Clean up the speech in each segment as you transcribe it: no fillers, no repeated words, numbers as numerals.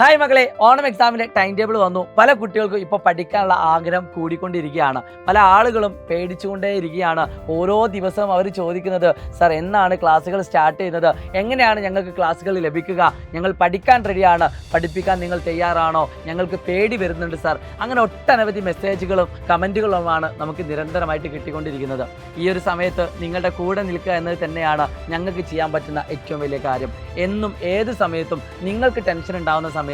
Hi മക്കളെ, ഓണം എക്സാമിൻ്റെ time table വന്നു. പല കുട്ടികൾക്കും ഇപ്പോൾ പഠിക്കാനുള്ള ആഗ്രഹം കൂടിക്കൊണ്ടിരിക്കുകയാണ്. പല ആളുകളും പേടിച്ചുകൊണ്ടേ ഇരിക്കുകയാണ്. ഓരോ ദിവസവും അവർ ചോദിക്കുന്നത്, സർ എന്നാണ് ക്ലാസ്സുകൾ സ്റ്റാർട്ട് ചെയ്യുന്നത്, എങ്ങനെയാണ് ഞങ്ങൾക്ക് ക്ലാസ്സുകൾ ലഭിക്കുക, ഞങ്ങൾ പഠിക്കാൻ റെഡിയാണ്, പഠിപ്പിക്കാൻ നിങ്ങൾ തയ്യാറാണോ, ഞങ്ങൾക്ക് പേടി വരുന്നുണ്ട് സർ. അങ്ങനെ ഒട്ടനവധി മെസ്സേജുകളും കമൻറ്റുകളുമാണ് നമുക്ക് നിരന്തരമായിട്ട് കിട്ടിക്കൊണ്ടിരിക്കുന്നത്. ഈ ഒരു സമയത്ത് നിങ്ങളുടെ കൂടെ നിൽക്കുക എന്നത് തന്നെയാണ് ഞങ്ങൾക്ക് ചെയ്യാൻ പറ്റുന്ന ഏറ്റവും വലിയ കാര്യം. എന്നും ഏത് സമയത്തും നിങ്ങൾക്ക് ടെൻഷൻ ഉണ്ടാകുന്ന സമയത്ത്,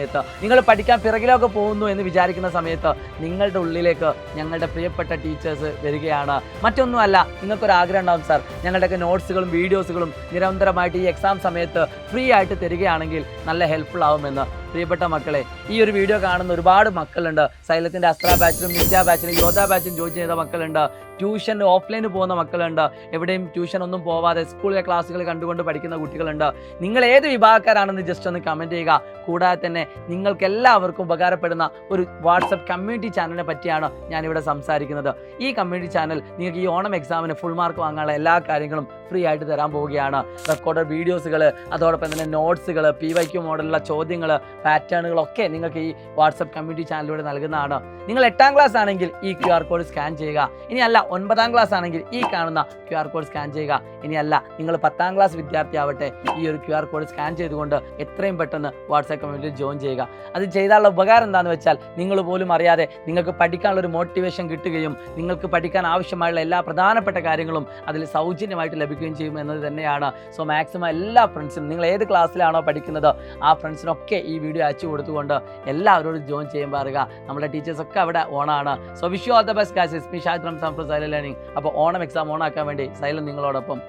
നിങ്ങൾ പഠിക്കാൻ പിറകിലൊക്കെ പോകുന്നു എന്ന് വിചാരിക്കുന്ന സമയത്ത് നിങ്ങളുടെ ഉള്ളിലേക്ക് ഞങ്ങളുടെ പ്രിയപ്പെട്ട ടീച്ചേഴ്സ് വരികയാണ്. മറ്റൊന്നുമല്ല, നിങ്ങൾക്കൊരാഗ്രഹം ഉണ്ടാകും, സാർ ഞങ്ങളുടെയൊക്കെ നോട്ട്സുകളും വീഡിയോസുകളും നിരന്തരമായിട്ട് ഈ എക്സാം സമയത്ത് ഫ്രീ ആയിട്ട് തരികയാണെങ്കിൽ നല്ല ഹെൽപ്ഫുൾ ആവുമെന്ന്. പ്രിയപ്പെട്ട മക്കളെ, ഈ ഒരു വീഡിയോ കാണുന്ന ഒരുപാട് മക്കളുണ്ട്. സൈലത്തിൻ്റെ അസ്ത്ര ബാച്ചിലും നിഞ്ച ബാച്ചിലും യോധ ബാച്ചിലും ജോയിൻ ചെയ്ത മക്കളുണ്ട്. ട്യൂഷൻ ഓഫ്ലൈന് പോകുന്ന മക്കളുണ്ട്. എവിടെയും ട്യൂഷൻ ഒന്നും പോവാതെ സ്കൂളിലെ ക്ലാസ്സുകൾ കണ്ടുകൊണ്ട് പഠിക്കുന്ന കുട്ടികളുണ്ട്. നിങ്ങൾ ഏത് വിഭാഗക്കാരാണെന്ന് ജസ്റ്റ് ഒന്ന് കമൻറ്റ് ചെയ്യുക. കൂടാതെ തന്നെ നിങ്ങൾക്ക് എല്ലാവർക്കും ഉപകാരപ്പെടുന്ന ഒരു വാട്സപ്പ് കമ്മ്യൂണിറ്റി ചാനലിനെ പറ്റിയാണ് ഞാനിവിടെ സംസാരിക്കുന്നത്. ഈ കമ്മ്യൂണിറ്റി ചാനൽ നിങ്ങൾക്ക് ഈ ഓണം എക്സാമിന് ഫുൾ മാർക്ക് വാങ്ങാനുള്ള എല്ലാ കാര്യങ്ങളും ഫ്രീ ആയിട്ട് തരാൻ പോവുകയാണ്. റെക്കോർഡഡ് വീഡിയോസുകൾ, അതോടൊപ്പം തന്നെ നോട്ട്സുകൾ, PYQ മോഡലുള്ള ചോദ്യങ്ങൾ, പാറ്റേണുകളൊക്കെ നിങ്ങൾക്ക് ഈ വാട്സപ്പ് കമ്മ്യൂണിറ്റി ചാനലിലൂടെ നൽകുന്നതാണ്. നിങ്ങൾ 8ാം ക്ലാസ് ആണെങ്കിൽ ഈ QR കോഡ് സ്കാൻ ചെയ്യുക. ഇനിയല്ല 9ാം ക്ലാസ് ആണെങ്കിൽ ഈ കാണുന്ന QR കോഡ് സ്കാൻ ചെയ്യുക. ഇനിയല്ല നിങ്ങൾ 10ാം ക്ലാസ് വിദ്യാർത്ഥി ആവട്ടെ, ഈ ഒരു QR കോഡ് സ്കാൻ ചെയ്തുകൊണ്ട് എത്രയും പെട്ടെന്ന് വാട്സപ്പ് കമ്മ്യൂണിറ്റിയിൽ ജോയിൻ ചെയ്യുക. അത് ചെയ്താലുള്ള ഉപകാരം എന്താണെന്ന് വെച്ചാൽ, നിങ്ങൾ പോലും അറിയാതെ നിങ്ങൾക്ക് പഠിക്കാനുള്ളൊരു മോട്ടിവേഷൻ കിട്ടുകയും നിങ്ങൾക്ക് പഠിക്കാൻ ആവശ്യമായുള്ള എല്ലാ പ്രധാനപ്പെട്ട കാര്യങ്ങളും അതിൽ സൗജന്യമായിട്ട് ലഭിക്കുകയും ചെയ്യും എന്നത് തന്നെയാണ്. സോ മാക്സിമം എല്ലാ ഫ്രണ്ട്സിനും, നിങ്ങൾ ഏത് ക്ലാസ്സിലാണോ പഠിക്കുന്നത് ആ ഫ്രണ്ട്സിനൊക്കെ ഈ വീഡിയോ അയച്ചു കൊടുത്തുകൊണ്ട് എല്ലാവരോടും ജോയിൻ ചെയ്യാൻ പറയുക. നമ്മുടെ ടീച്ചേഴ്സൊക്കെ അവിടെ ഓണാണ്. So wish you all the best guys. Me Shahid Ramzan from silent learning. അപ്പോൾ ഓണം എക്സാം ഓണാക്കാൻ വേണ്ടി സൈലന്റ് നിങ്ങളോടൊപ്പം.